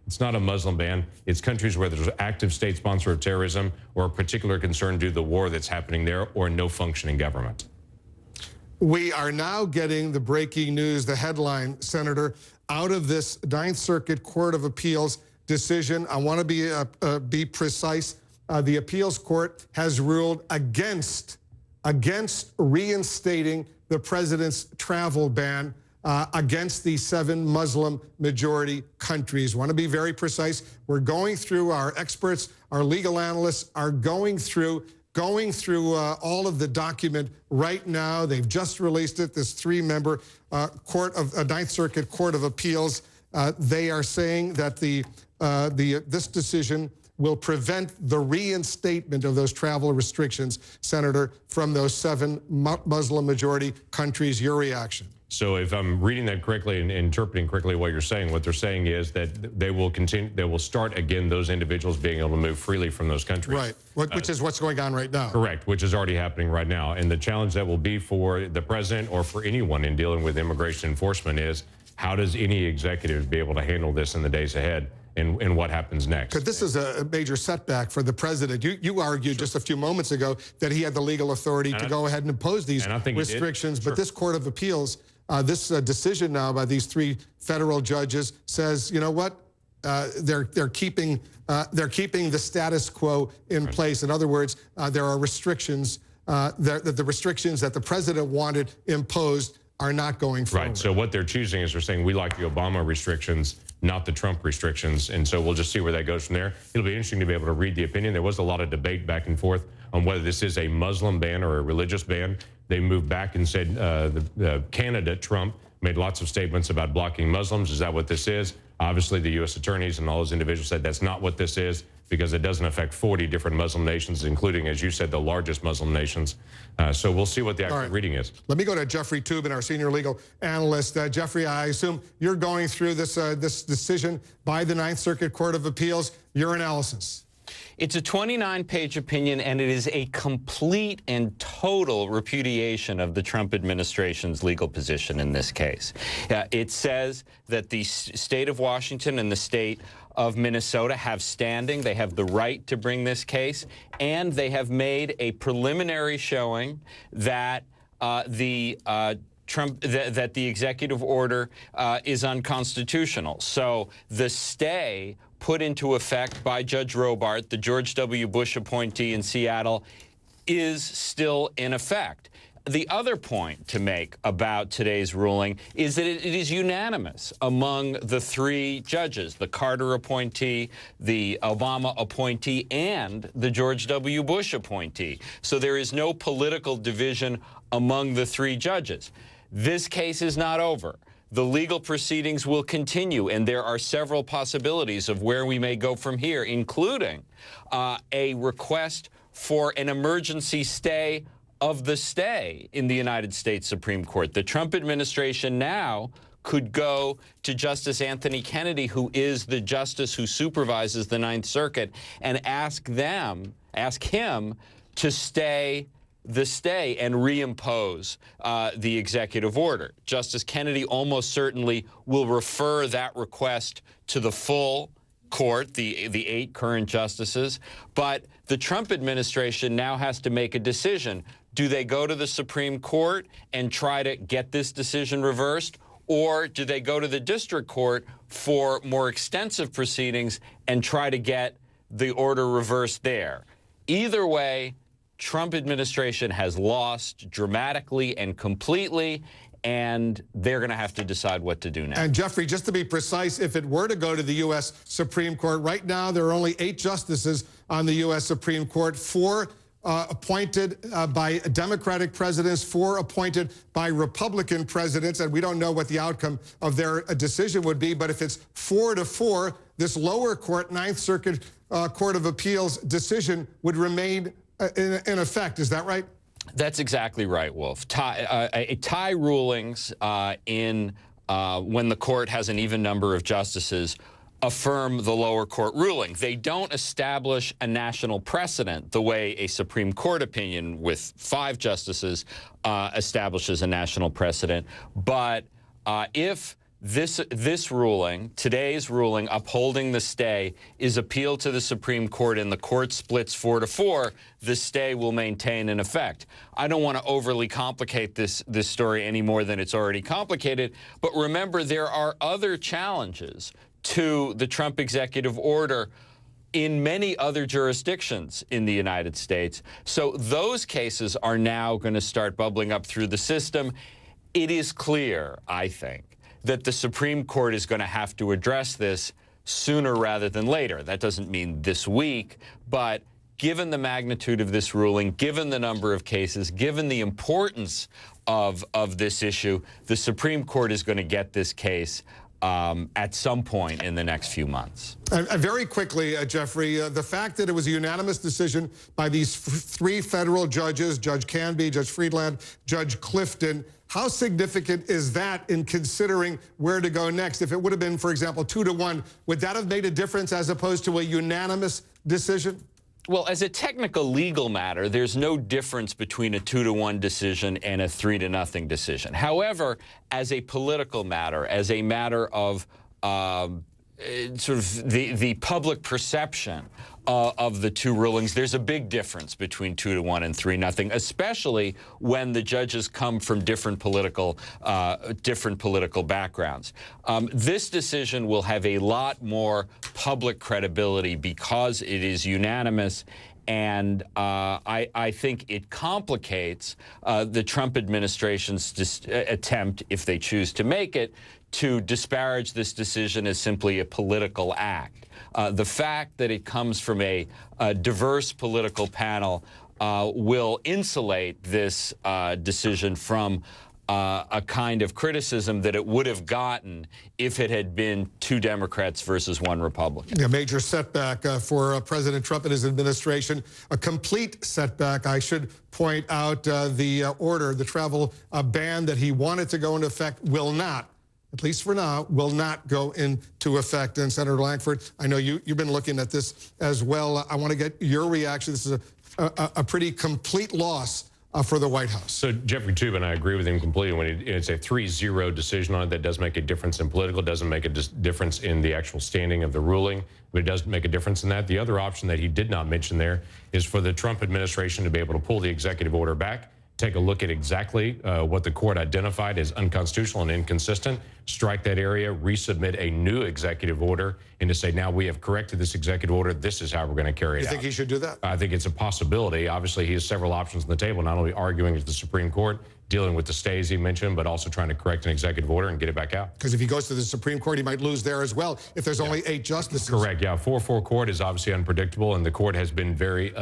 It's not a Muslim ban. It's countries where there's active state sponsor of terrorism or a particular concern due to the war that's happening there or no functioning government. We are now getting the breaking news, the headline, Senator, out of this Ninth Circuit Court of Appeals decision. I want to be precise. The appeals court has ruled against reinstating the president's travel ban against the 7 Muslim majority countries. Want to be very precise. We're going through, our experts, our legal analysts are going through all of the document right now. They've just released it, this 3-member Ninth Circuit Court of Appeals. They are saying that this decision will prevent the reinstatement of those travel restrictions, Senator, from those 7 Muslim majority countries. Your reaction? So if I'm reading that correctly and interpreting correctly what you're saying, what they're saying is that they will start again those individuals being able to move freely from those countries. Right, which is what's going on right now. Correct, which is already happening right now. And the challenge that will be for the president or for anyone in dealing with immigration enforcement is how does any executive be able to handle this in the days ahead? And what happens next. Because this is a major setback for the president. You argued just a few moments ago that he had the legal authority to go ahead and impose these restrictions, but this Court of Appeals, this decision now by these 3 federal judges says, you know what, they're keeping the status quo in place. In other words, there are restrictions, the restrictions that the president wanted imposed are not going forward. Right, so what they're choosing is they're saying we like the Obama restrictions, not the Trump restrictions, and so we'll just see where that goes from there. It'll be interesting to be able to read the opinion. There was a lot of debate back and forth on whether this is a Muslim ban or a religious ban. They moved back and said the candidate, Trump, made lots of statements about blocking Muslims. Is that what this is? Obviously, the U.S. attorneys and all those individuals said that's not what this is because it doesn't affect 40 different Muslim nations, including, as you said, the largest Muslim nations. So we'll see what the actual reading is. Let me go to Jeffrey Toobin, our senior legal analyst. Jeffrey, I assume you're going through this decision by the Ninth Circuit Court of Appeals. Your analysis. It's a 29-page opinion, and it is a complete and total repudiation of the Trump administration's legal position in this case. It says that the state of Washington and the state of Minnesota have standing. They have the right to bring this case, and they have made a preliminary showing that the executive order is unconstitutional. So the stay put into effect by Judge Robart, the George W. Bush appointee in Seattle, is still in effect. The other point to make about today's ruling is that it is unanimous among the 3 judges, the Carter appointee, the Obama appointee, and the George W. Bush appointee. So there is no political division among the 3 judges. This case is not over. The legal proceedings will continue, and there are several possibilities of where we may go from here, including a request for an emergency stay of the stay in the United States Supreme Court. The Trump administration now could go to Justice Anthony Kennedy, who is the justice who supervises the Ninth Circuit, and ask him to stay the stay and reimpose the executive order. Justice Kennedy almost certainly will refer that request to the full court, the 8 current justices, but the Trump administration now has to make a decision. Do they go to the Supreme Court and try to get this decision reversed, or do they go to the district court for more extensive proceedings and try to get the order reversed there? Either way, Trump administration has lost dramatically and completely, and they're going to have to decide what to do now. And Jeffrey, just to be precise, if it were to go to the U.S. Supreme Court, right now there are only 8 justices on the U.S. Supreme Court, 4 appointed by Democratic presidents, 4 appointed by Republican presidents, and we don't know what the outcome of their decision would be, but if it's 4-4, this lower court, Ninth Circuit Court of Appeals decision would remain in effect. Is that right? That's exactly right, Wolf. Tie rulings when the court has an even number of justices affirm the lower court ruling. They don't establish a national precedent the way a Supreme Court opinion with 5 justices establishes a national precedent. But if this ruling, today's ruling upholding the stay, is appealed to the Supreme Court and the court splits 4-4, the stay will maintain in effect. I don't want to overly complicate this story any more than it's already complicated, but remember, there are other challenges to the Trump executive order in many other jurisdictions in the United States. So those cases are now going to start bubbling up through the system. It is clear, I think, that the Supreme Court is going to have to address this sooner rather than later. That doesn't mean this week, but given the magnitude of this ruling, given the number of cases, given the importance of this issue, the Supreme Court is going to get this case at some point in the next few months. Very quickly, Jeffrey, the fact that it was a unanimous decision by these three federal judges, Judge Canby, Judge Friedland, Judge Clifton, how significant is that in considering where to go next? If it would have been, for example, 2-1, would that have made a difference as opposed to a unanimous decision? Well, as a technical legal matter, there's no difference between a 2-1 decision and a 3-0 decision. However, as a political matter, as a matter of sort of the public perception of the two rulings, there's a big difference between 2-1 and 3-0, especially when the judges come from different political backgrounds. This decision will have a lot more public credibility because it is unanimous, and I think it complicates the Trump administration's attempt, if they choose to make it, to disparage this decision as simply a political act. The fact that it comes from a diverse political panel will insulate this decision from a kind of criticism that it would have gotten if it had been 2 Democrats versus 1 Republican. A major setback for President Trump and his administration, a complete setback. I should point out the order, the travel ban that he wanted to go into effect will not, at least for now, will not go into effect. And Senator Lankford, I know you've been looking at this as well. I want to get your reaction. This is a pretty complete loss for the White House. So Jeffrey Toobin, I agree with him completely. When it's a 3-0 decision on it, that does make a difference in political, doesn't make a difference in the actual standing of the ruling, but it does make a difference in that. The other option that he did not mention there is for the Trump administration to be able to pull the executive order back, take a look at exactly what the court identified as unconstitutional and inconsistent, strike that area, resubmit a new executive order, and to say, now we have corrected this executive order, this is how we're going to carry it out. You think he should do that? I think it's a possibility. Obviously, he has several options on the table, not only arguing with the Supreme Court, dealing with the stays he mentioned, but also trying to correct an executive order and get it back out. Because if he goes to the Supreme Court, he might lose there as well if there's only 8 justices. Correct, yeah. 4-4 court is obviously unpredictable, and the court has been very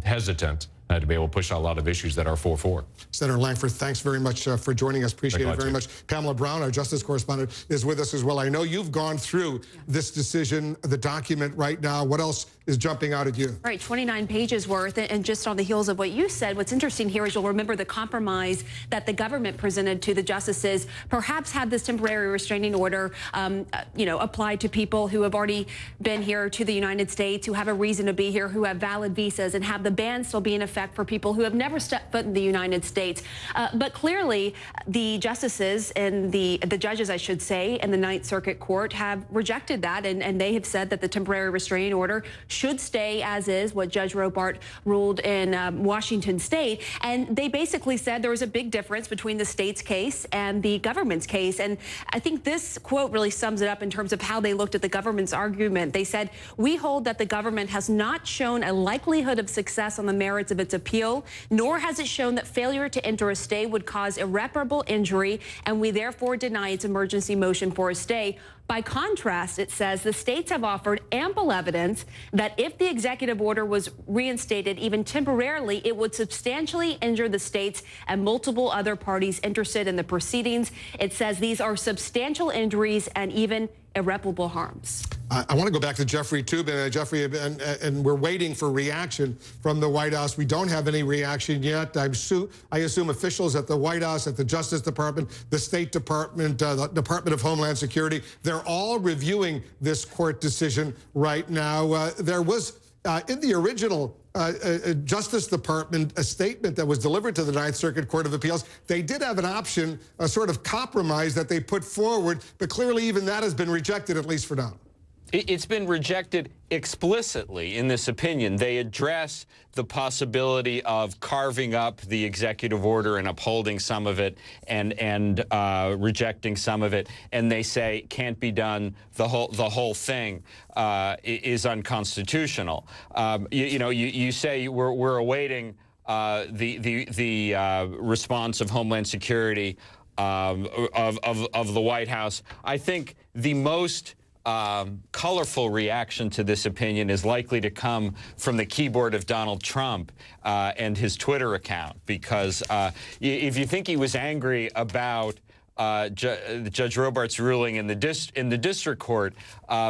hesitant to be able to push out a lot of issues that are 4-4. Senator Lankford, thanks very much for joining us. Appreciate it very much. Pamela Brown, our justice correspondent, is with us as well. I know you've gone through this decision, the document right now. What else is jumping out at you? Right, 29 pages worth. And just on the heels of what you said, what's interesting here is you'll remember the compromise that the government presented to the justices, perhaps had this temporary restraining order, applied to people who have already been here to the United States, who have a reason to be here, who have valid visas, and have the ban still be in effect for people who have never stepped foot in the United States. But clearly, the justices and the judges, I should say, in the Ninth Circuit Court have rejected that, and they have said that the temporary restraining order should stay as is, what Judge Robart ruled in Washington State. And they basically said there was a big difference between the state's case and the government's case. And I think this quote really sums it up in terms of how they looked at the government's argument. They said, "We hold that the government has not shown a likelihood of success on the merits of its appeal, nor has it shown that failure to enter a stay would cause irreparable injury, and we therefore deny its emergency motion for a stay." By contrast, it says the states have offered ample evidence that if the executive order was reinstated, even temporarily, it would substantially injure the states and multiple other parties interested in the proceedings. It says these are substantial injuries and even irreparable harms. I want to go back to Jeffrey Toobin. Jeffrey, and we're waiting for reaction from the White House. We don't have any reaction yet. I assume officials at the White House, at the Justice Department, the State Department, the Department of Homeland Security, they're all reviewing this court decision right now. There was, in the original Justice Department, a statement that was delivered to the Ninth Circuit Court of Appeals. They did have an option, a sort of compromise that they put forward, but clearly even that has been rejected, at least for now. It's been rejected explicitly in this opinion. They address the possibility of carving up the executive order and upholding some of it and rejecting some of it, and they say can't be done. The whole thing is unconstitutional. You say we're awaiting the response of Homeland Security of the White House. I think the most colorful reaction to this opinion is likely to come from the keyboard of Donald Trump and his Twitter account, because if you think he was angry about Judge Robart's ruling in the district court,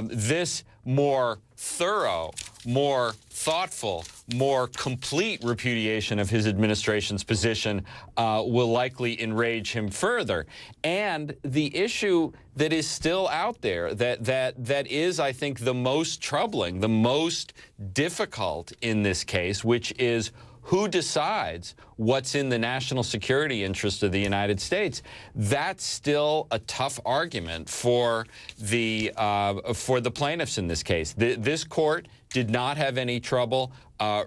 this more thorough, more thoughtful, more complete repudiation of his administration's position will likely enrage him further. And the issue that is still out there, that is, I think, the most troubling, the most difficult in this case, which is who decides what's in the national security interest of the United States. That's still a tough argument for the plaintiffs in this case. This court did not have any trouble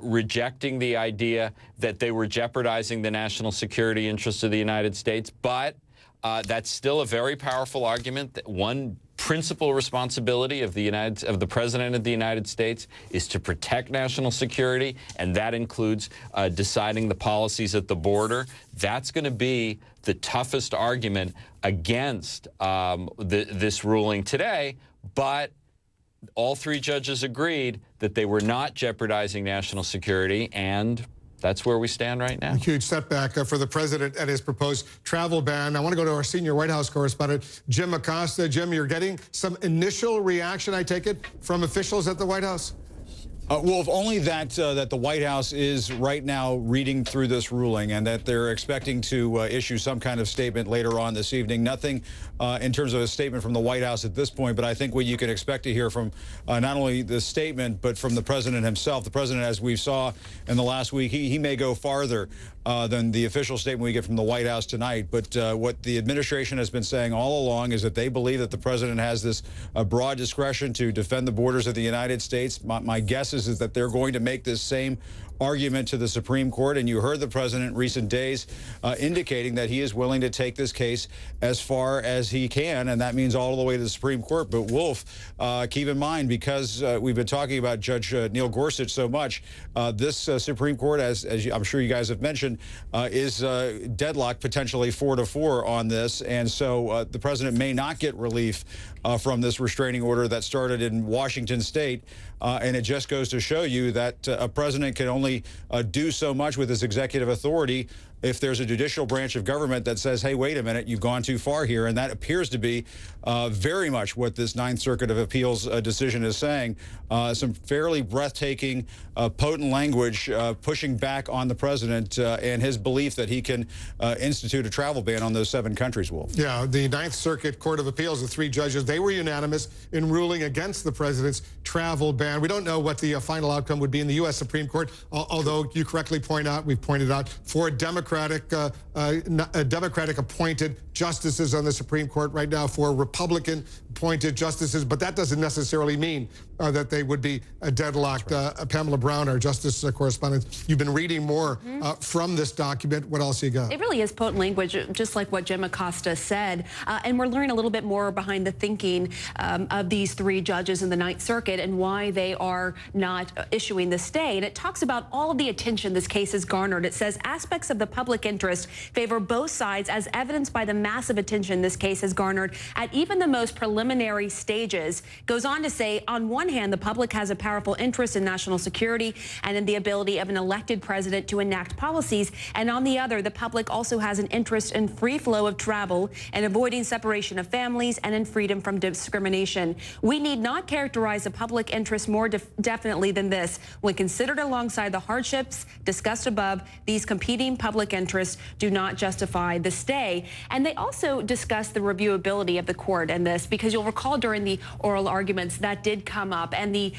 rejecting the idea that they were jeopardizing the national security interests of the United States, but that's still a very powerful argument. That one principal responsibility of the President of the United States is to protect national security, and that includes deciding the policies at the border. That's going to be the toughest argument against this ruling today, but all three judges agreed that they were not jeopardizing national security, and that's where we stand right now. A huge setback for the president and his proposed travel ban. I want to go to our senior White House correspondent, Jim Acosta. Jim, you're getting some initial reaction, I take it, from officials at the White House? Well, if only that the White House is right now reading through this ruling, and that they're expecting to issue some kind of statement later on this evening. Nothing in terms of a statement from the White House at this point, but I think what you can expect to hear from not only the statement, but from the president himself. The president, as we saw in the last week, he may go farther than the official statement we get from the White House tonight. But what the administration has been saying all along is that they believe that the president has this broad discretion to defend the borders of the United States. My guess is that they're going to make this same argument to the Supreme Court, and you heard the president in recent days indicating that he is willing to take this case as far as he can, and that means all the way to the Supreme Court. But Wolf, keep in mind, because we've been talking about Judge Neil Gorsuch so much, this Supreme Court, as I'm sure you guys have mentioned, is deadlocked potentially 4-4 on this, and so the president may not get relief from this restraining order that started in Washington State, and it just goes to show you that a president can only do so much with his executive authority if there's a judicial branch of government that says, hey, wait a minute, you've gone too far here. And that appears to be very much what this Ninth Circuit of Appeals decision is saying. Some fairly breathtaking, potent language pushing back on the president and his belief that he can institute a travel ban on those 7 countries, Wolf. Yeah, the Ninth Circuit Court of Appeals, the 3 judges, they were unanimous in ruling against the president's travel ban. We don't know what the final outcome would be in the U.S. Supreme Court, although you correctly point out, we've pointed out, 4 Democratic appointed justices on the Supreme Court right now, 4 Republican appointed justices, but that doesn't necessarily mean that they would be deadlocked. Right. Pamela Brown, our justice correspondent, you've been reading more from this document. What else you got? It really is potent language, just like what Jim Acosta said, and we're learning a little bit more behind the thinking of these 3 judges in the Ninth Circuit and why they are not issuing the stay. And it talks about all of the attention this case has garnered. It says aspects of the public interest favor both sides, as evidenced by the massive attention this case has garnered at even the most preliminary stages. Goes on to say, on one hand, the public has a powerful interest in national security and in the ability of an elected president to enact policies, and on the other, the public also has an interest in free flow of travel and avoiding separation of families and in freedom from discrimination. We need not characterize the public interest more definitely than this. When considered alongside the hardships discussed above, these competing public interests do not justify the stay. And they also discuss the reviewability of the court and this, because you'll recall during the oral arguments that did come up, and the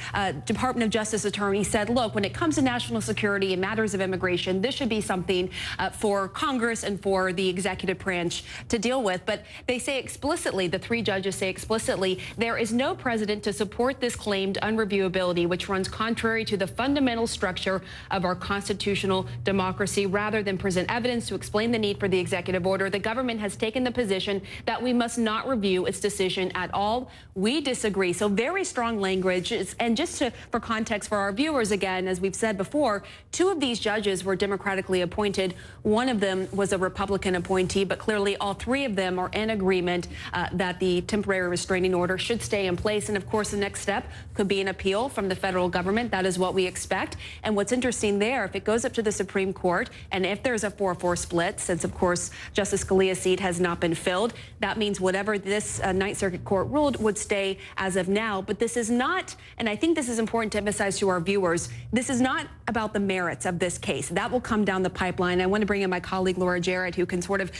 Department of Justice attorney said, look, when it comes to national security and matters of immigration, this should be something for Congress and for the executive branch to deal with. But they say explicitly, the three judges say explicitly, there is no precedent to support this claimed unreviewability, which runs contrary to the fundamental structure of our constitutional democracy. Rather than present evidence to explain the need for the executive order, the government has taken the position that we must not review its decision at all. We disagree. So very strong language. And just for context for our viewers, again, as we've said before, two of these judges were democratically appointed. One of them was a Republican appointee, but clearly all three of them are in agreement that the temporary restraining order should stay in place. And of course, the next step could be an appeal from the federal government. That is what we expect. And what's interesting there, if it goes up to the Supreme Court, and if there's a 4-4 split, since of course Justice Scalia's seat has not been filled, that means whatever this Ninth Circuit Court ruled would stay as of now. But this is not, and I think this is important to emphasize to our viewers, this is not about the merits of this case. That will come down the pipeline. I want to bring in my colleague Laura Jarrett, who can sort of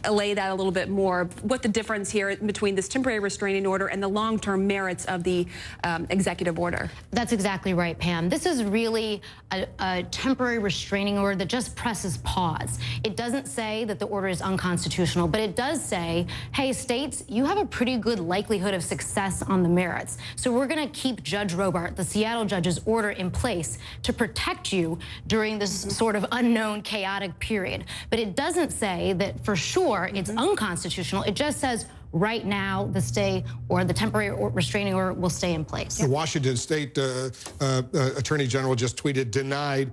allay that a little bit more, what the difference here between this temporary restraining order and the long-term merits of the executive order. That's exactly right, Pam. This is really a temporary restraining order that just presses pause. It doesn't say that the order is unconstitutional, but it does say, hey, states, you have a pretty good likelihood of success on the merits. So we're going to keep Judge Robart, the Seattle judge's order in place to protect you during this sort of unknown, chaotic period. But it doesn't say that for sure it's unconstitutional. It just says right now the stay or the temporary restraining order will stay in place. The Washington State Attorney General just tweeted, denied.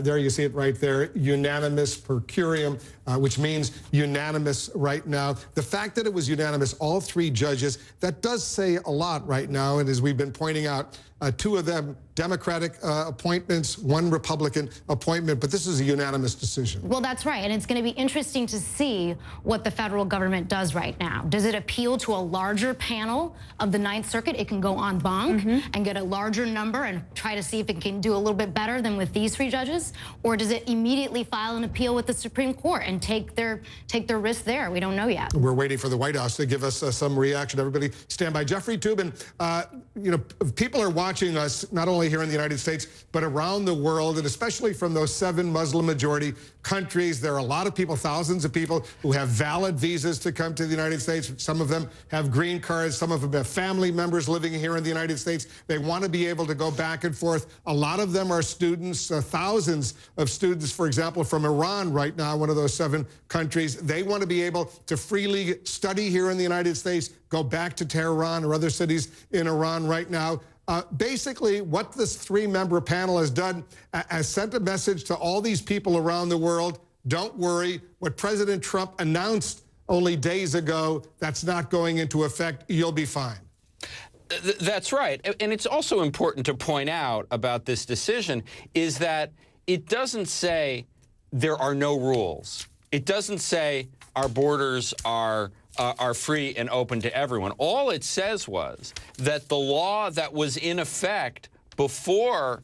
There you see it right there, unanimous per curiam, which means unanimous right now. The fact that it was unanimous, all three judges, that does say a lot right now. And as we've been pointing out, two of them Democratic appointments, one Republican appointment, but this is a unanimous decision. Well, that's right, and it's going to be interesting to see what the federal government does right now. Does it appeal to a larger panel of the Ninth Circuit? It can go en banc and get a larger number and try to see if it can do a little bit better than with these three judges, or does it immediately file an appeal with the Supreme Court and take their risk there? We don't know yet. We're waiting for the White House to give us some reaction. Everybody stand by. Jeffrey Toobin, you know, people are watching us not only here in the United States, but around the world, and especially from those 7 Muslim majority countries. There are a lot of people, thousands of people, who have valid visas to come to the United States. Some of them have green cards. Some of them have family members living here in the United States. They want to be able to go back and forth. A lot of them are students, thousands of students, for example, from Iran right now, one of those 7 countries. They want to be able to freely study here in the United States, go back to Tehran or other cities in Iran right now. Basically, what this 3-member panel has done has sent a message to all these people around the world. Don't worry. What President Trump announced only days ago, that's not going into effect. You'll be fine. That's right. And it's also important to point out about this decision is that it doesn't say there are no rules. It doesn't say our borders are free and open to everyone. All it says was that the law that was in effect before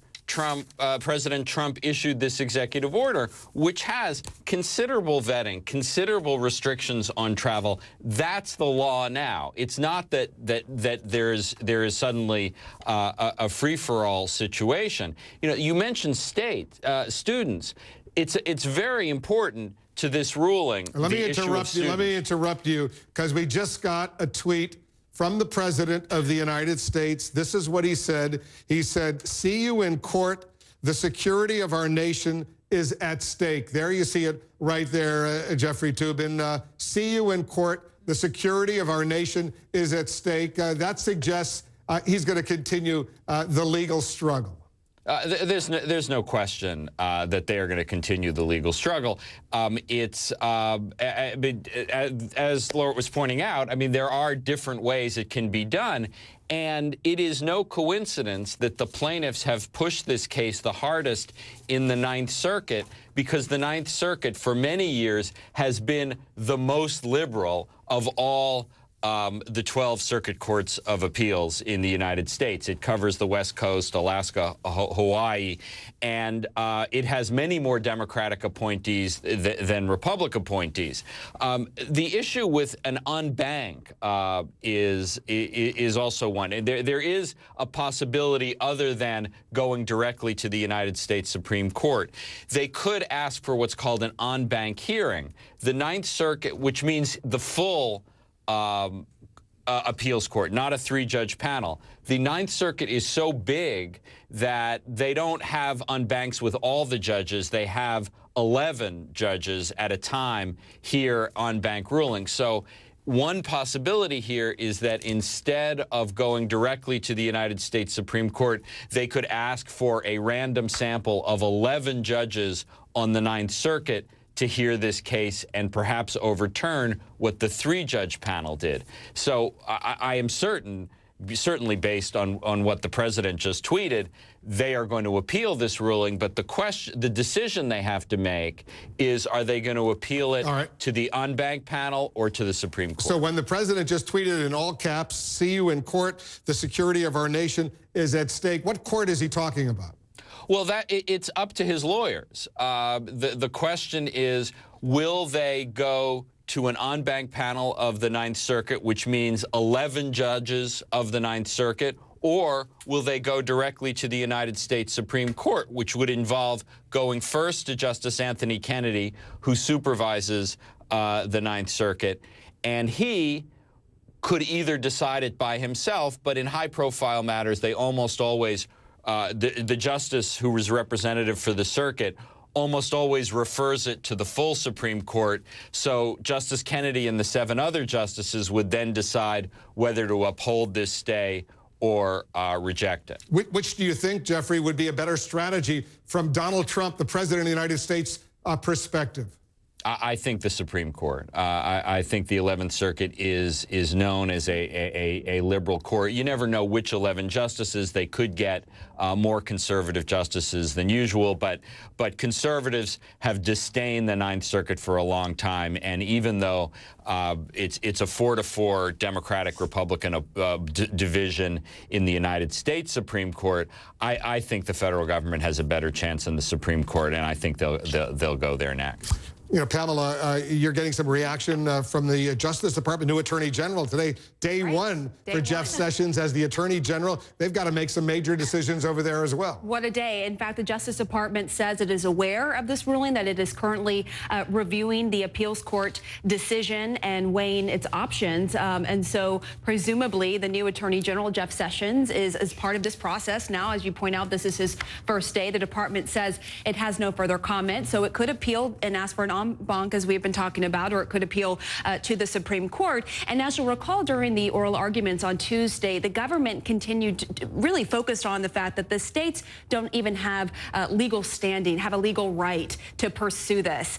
President Trump issued this executive order, which has considerable vetting, considerable restrictions on travel, that's the law now. It's not that there is suddenly a free-for-all situation. You know, you mentioned students. It's very important to this ruling. Let me interrupt you because we just got a tweet from the President of the United States. This is what he said. He said, "See you in court. The security of our nation is at stake." There you see it right there, Jeffrey Toobin. See you in court. The security of our nation is at stake. That suggests he's going to continue the legal struggle. There's no question that they are going to continue the legal struggle. As Laura was pointing out, I mean, there are different ways it can be done. And it is no coincidence that the plaintiffs have pushed this case the hardest in the Ninth Circuit, because the Ninth Circuit for many years has been the most liberal of all the 12 circuit courts of appeals in the United States. It covers the West Coast, Alaska, Hawaii, and it has many more Democratic appointees than Republican appointees. The issue with an unbank is also one. There is a possibility other than going directly to the United States Supreme Court. They could ask for what's called an on-bank hearing. The Ninth Circuit, which means the full appeals court, not a three-judge panel. The Ninth Circuit is so big that they don't have unbanks with all the judges. They have 11 judges at a time here on bank rulings. So one possibility here is that instead of going directly to the United States Supreme Court, they could ask for a random sample of 11 judges on the Ninth Circuit to hear this case and perhaps overturn what the three-judge panel did. So I am certainly based on what the president just tweeted, they are going to appeal this ruling. But the decision they have to make is, are they going to appeal it to the unbanked panel or to the Supreme Court? So when the president just tweeted in all caps, "See you in court, the security of our nation is at stake," what court is he talking about? Well, it's up to his lawyers. The question is, will they go to an on-bank panel of the Ninth Circuit, which means 11 judges of the Ninth Circuit, or will they go directly to the United States Supreme Court, which would involve going first to Justice Anthony Kennedy, who supervises the Ninth Circuit, and he could either decide it by himself, but in high-profile matters, they almost always the justice who was representative for the circuit almost always refers it to the full Supreme Court. So Justice Kennedy and the 7 other justices would then decide whether to uphold this stay or reject it. Which do you think, Jeffrey, would be a better strategy from Donald Trump, the president of the United States, perspective? I think the Supreme Court. I think the 11th Circuit is known as a liberal court. You never know which 11 justices. They could get more conservative justices than usual, but conservatives have disdained the Ninth Circuit for a long time, and even though it's a 4-4 Democratic-Republican division in the United States Supreme Court, I think the federal government has a better chance than the Supreme Court, and I think they'll go there next. You know, Pamela, you're getting some reaction from the Justice Department, new Attorney General today. Day one for Jeff Sessions as the Attorney General. They've got to make some major decisions over there as well. What a day. In fact, the Justice Department says it is aware of this ruling, that it is currently reviewing the appeals court decision and weighing its options. And so presumably the new Attorney General, Jeff Sessions, is part of this process. Now, as you point out, this is his first day. The department says it has no further comment, so it could appeal and ask for an en banc, as we've been talking about, or it could appeal to the Supreme Court. And as you'll recall, during the oral arguments on Tuesday, the government continued to really focused on the fact that the states don't even have legal standing, have a legal right to pursue this.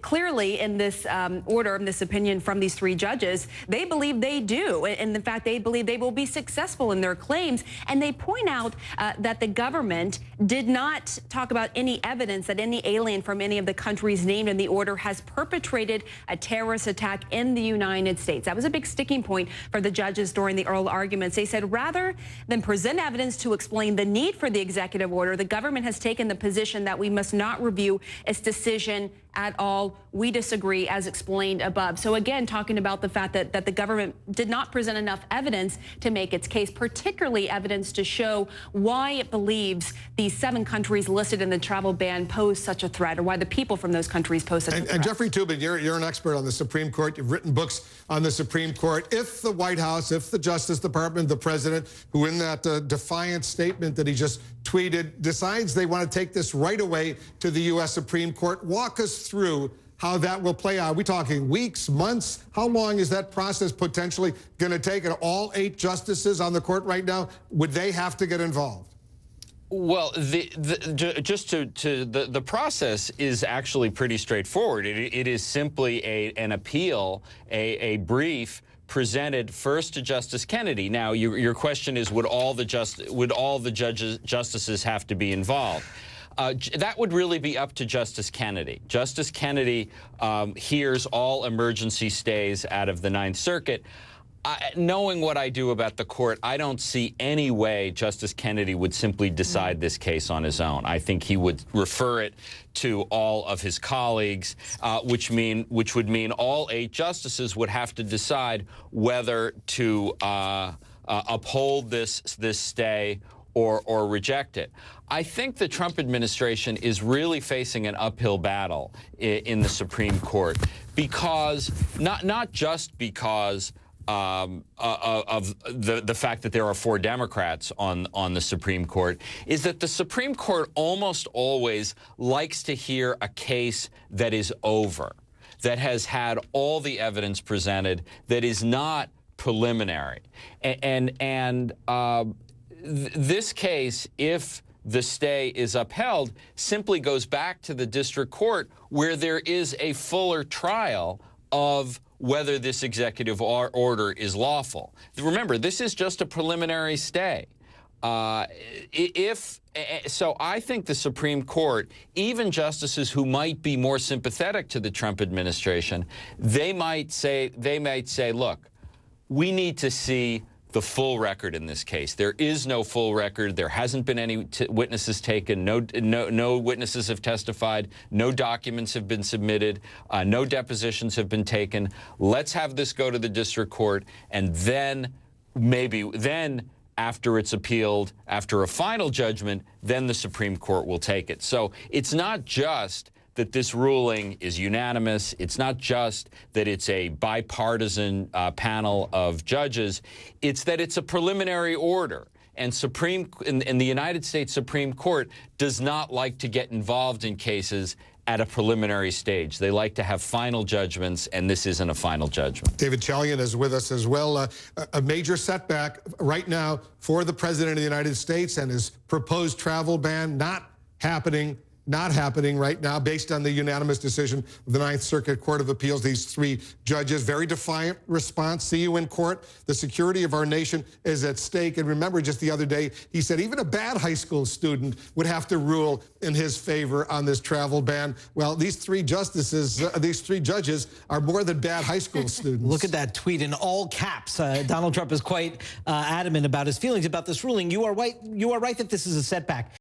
Clearly in this order, in this opinion from these 3 judges, they believe they do. And in fact, they believe they will be successful in their claims. And they point out that the government did not talk about any evidence that any alien from any of the countries named in the order has perpetrated a terrorist attack in the United States. That was a big sticking point for the judges during the oral arguments. They said rather than present evidence to explain the need for the executive order, the government has taken the position that we must not review its decision at all. We disagree, as explained above. So again, talking about the fact that the government did not present enough evidence to make its case, particularly evidence to show why it believes these 7 countries listed in the travel ban pose such a threat, or why the people from those countries pose such a threat. And Jeffrey Toobin, you're an expert on the Supreme Court. You've written books on the Supreme Court. If the White House, if the Justice Department, the president, who in that defiant statement that he just tweeted, decides they want to take this right away to the U.S. Supreme Court, walk us through how that will play out. Are we talking weeks, months? How long is that process potentially going to take? And all 8 justices on the court right now, would they have to get involved? Well, the process is actually pretty straightforward. It is simply an appeal, a brief presented first to Justice Kennedy. Now, your question is, would all the justices have to be involved? That would really be up to Justice Kennedy. Justice Kennedy hears all emergency stays out of the Ninth Circuit. Knowing what I do about the court, I don't see any way Justice Kennedy would simply decide this case on his own. I think he would refer it to all of his colleagues, which would mean all 8 justices would have to decide whether to uphold this stay or reject it. I think the Trump administration is really facing an uphill battle in the Supreme Court, because not just because of the fact that there are 4 Democrats on the Supreme Court, is that the Supreme Court almost always likes to hear a case that is over, that has had all the evidence presented, that is not preliminary. This case, if the stay is upheld, simply goes back to the district court, where there is a fuller trial of whether this executive order is lawful. Remember, this is just a preliminary stay. So I think the Supreme Court, even justices who might be more sympathetic to the Trump administration, they might say, look, we need to see the full record in this case. There is no full record. There hasn't been any witnesses taken. No witnesses have testified. No documents have been submitted. No depositions have been taken. Let's have this go to the district court, and then after it's appealed, after a final judgment, then the Supreme Court will take it. So it's not just that this ruling is unanimous. It's not just that it's a bipartisan panel of judges. It's that it's a preliminary order. And the United States Supreme Court does not like to get involved in cases at a preliminary stage. They like to have final judgments, and this isn't a final judgment. David Chalian is with us as well. A major setback right now for the President of the United States and his proposed travel ban not happening right now, based on the unanimous decision of the Ninth Circuit Court of Appeals. These 3 judges, very defiant response. See you in court. The security of our nation is at stake. And remember, just the other day, he said even a bad high school student would have to rule in his favor on this travel ban. Well, these 3 judges are more than bad high school students. Look at that tweet in all caps. Donald Trump is quite adamant about his feelings about this ruling. You are right that this is a setback.